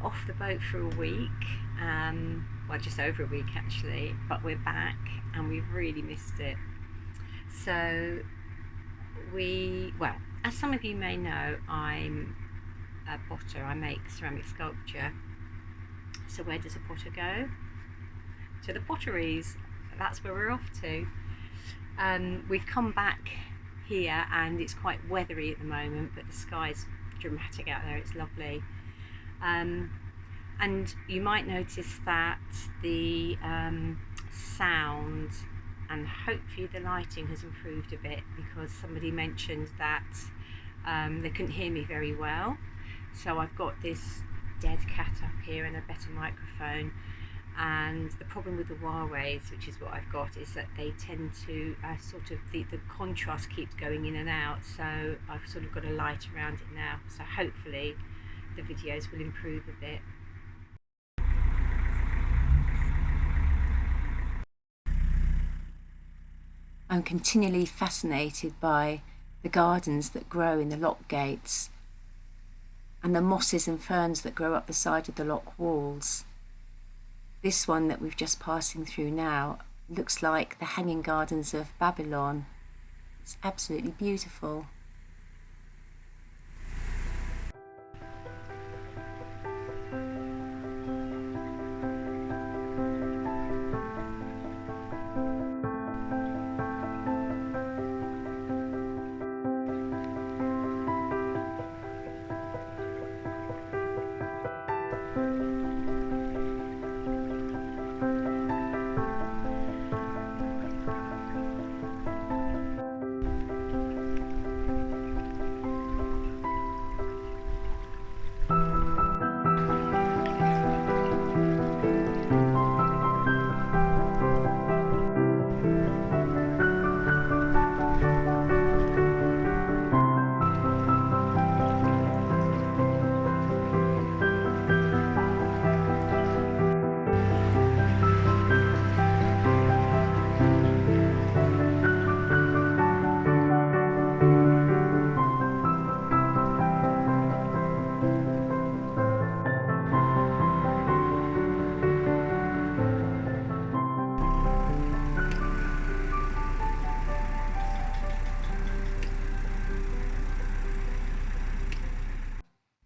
off the boat for a week, well, just over a week actually, but we're back and we've really missed it. So well, as some of you may know, I'm a potter. I make ceramic sculpture. So where does a potter go? To the potteries. That's where we're off to. We've come back here and it's quite weathery at the moment, but the sky's dramatic out there. It's lovely. And you might notice that the sound and hopefully the lighting has improved a bit, because somebody mentioned that they couldn't hear me very well. So I've got this dead cat up here and a better microphone. And the problem with the Huawei's, which is what I've got, is that they tend to sort of, the contrast keeps going in and out, so I've sort of got a light around it now, so hopefully the videos will improve a bit. I'm continually fascinated by the gardens that grow in the lock gates and the mosses and ferns that grow up the side of the lock walls. This one that we've just passing through now looks like the Hanging Gardens of Babylon. It's absolutely beautiful.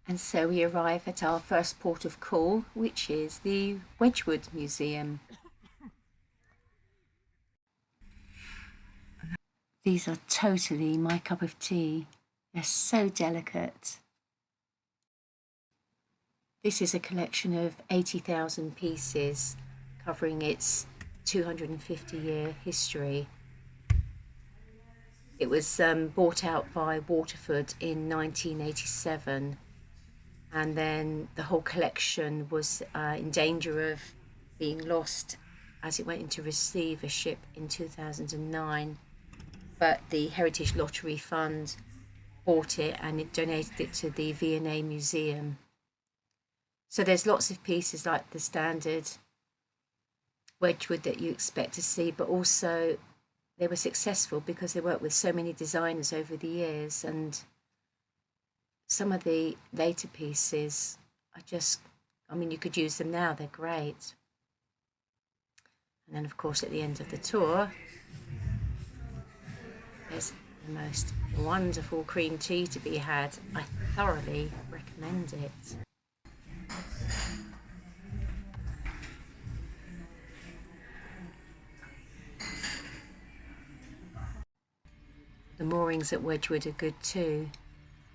And so we arrive at our first port of call, which is the Wedgewood Museum. These are totally my cup of tea. They're so delicate. This is a collection of 80,000 pieces covering its 250-year history. It was bought out by Waterford in 1987. And then the whole collection was in danger of being lost as it went into receivership in 2009. But the Heritage Lottery Fund bought it and it donated it to the V&A Museum. So there's lots of pieces like the standard Wedgewood that you expect to see, but also they were successful because they worked with so many designers over the years, and some of the later pieces are just, I mean, you could use them now, they're great. And then of course at the end of the tour, there's the most wonderful cream tea to be had. I thoroughly recommend it. The moorings at Wedgewood are good too.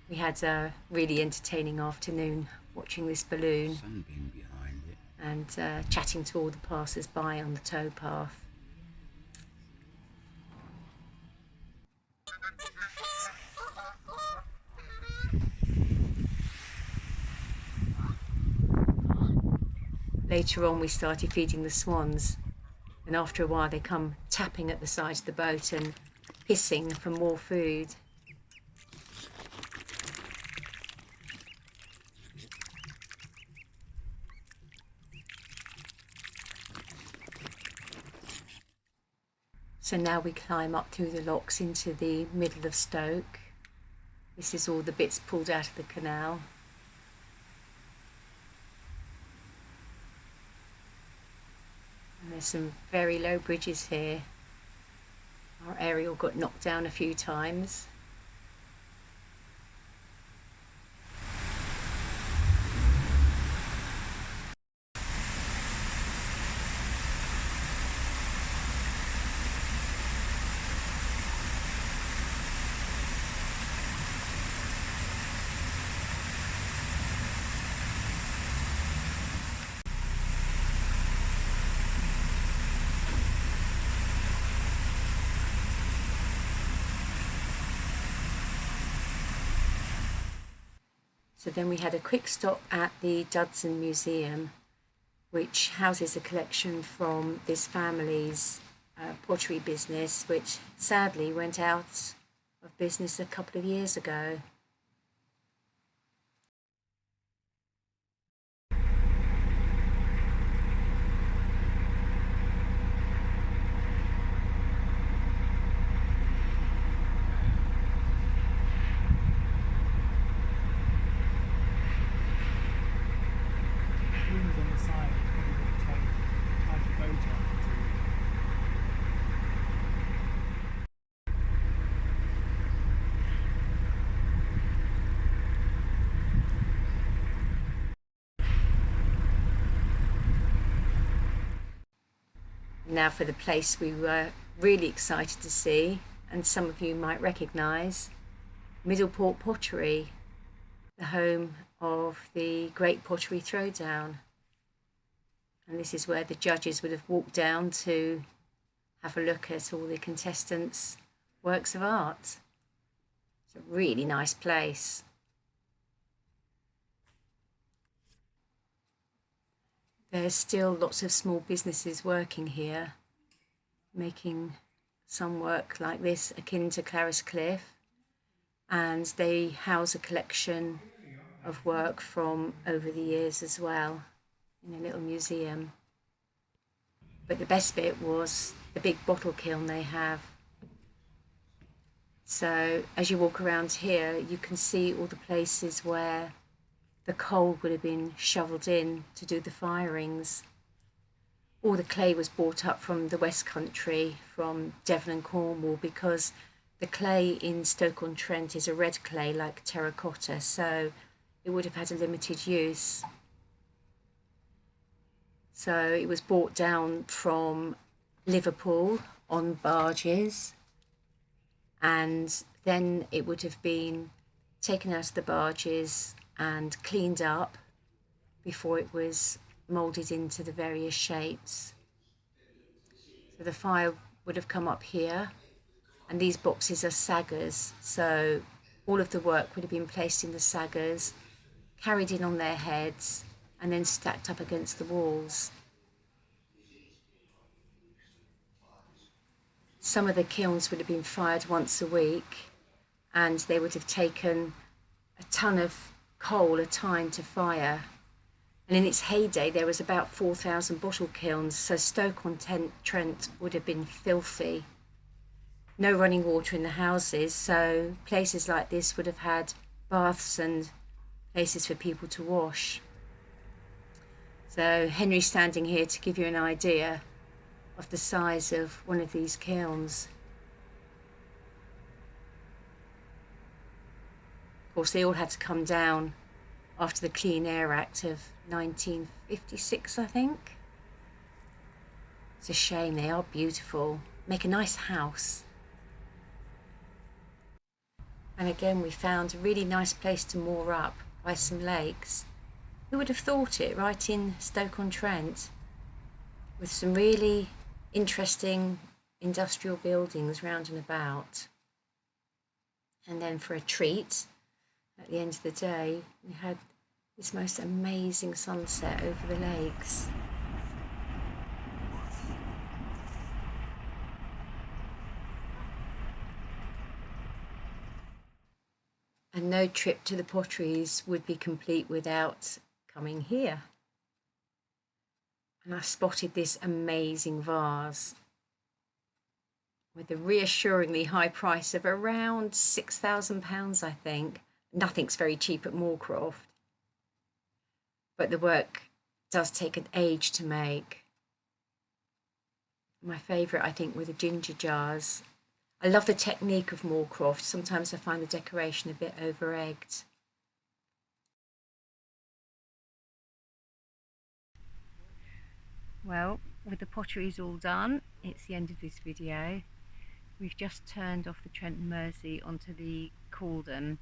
We had a really entertaining afternoon watching this balloon. Sunbeam behind it. And chatting to all the passers-by on the towpath. Later on we started feeding the swans, and after a while they come tapping at the side of the boat and hissing for more food. So now we climb up through the locks into the middle of Stoke. This is all the bits pulled out of the canal. And there's some very low bridges here. Our aerial got knocked down a few times. So then we had a quick stop at the Dudson Museum, which houses a collection from this family's pottery business, which sadly went out of business a couple of years ago. Rooms on the side probably would take like a boat on. Now for the place we were really excited to see, and some of you might recognise, Middleport Pottery, the home of the Great Pottery Throwdown. And this is where the judges would have walked down to have a look at all the contestants' works of art. It's a really nice place. There's still lots of small businesses working here, making some work like this akin to Clarice Cliff, and they house a collection of work from over the years as well in a little museum. But the best bit was the big bottle kiln they have. So as you walk around here, you can see all the places where the coal would have been shoveled in to do the firings. All the clay was brought up from the West Country, from Devon and Cornwall, because the clay in Stoke-on-Trent is a red clay like terracotta, so it would have had a limited use. So it was brought down from Liverpool on barges, and then it would have been taken out of the barges and cleaned up before it was moulded into the various shapes. So the fire would have come up here, and these boxes are saggers, so all of the work would have been placed in the saggers, carried in on their heads, and then stacked up against the walls. Some of the kilns would have been fired once a week, and they would have taken a ton of coal a time to fire. And in its heyday, there was about 4,000 bottle kilns, so Stoke-on-Trent would have been filthy. No running water in the houses, so places like this would have had baths and places for people to wash. So Henry's standing here to give you an idea of the size of one of these kilns. Of course, they all had to come down after the Clean Air Act of 1956, I think. It's a shame, they are beautiful. Make a nice house. And again, we found a really nice place to moor up by some lakes. Who would have thought it, right in Stoke-on-Trent, with some really interesting industrial buildings round and about. And then for a treat, at the end of the day, we had this most amazing sunset over the lakes. And no trip to the potteries would be complete without coming here. And I spotted this amazing vase with a reassuringly high price of around £6,000, I think. Nothing's very cheap at Moorcroft, but the work does take an age to make. my favourite, I think, were the ginger jars. I love the technique of Moorcroft. Sometimes I find the decoration a bit over-egged. Well, with the potteries all done, it's the end of this video. We've just turned off the Trent and Mersey onto the Caldon,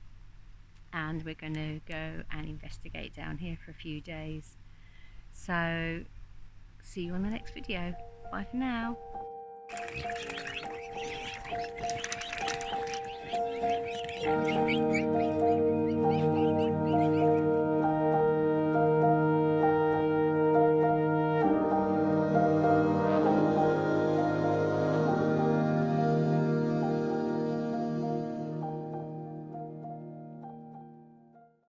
and we're going to go and investigate down here for a few days. So, see you on the next video. Bye for now.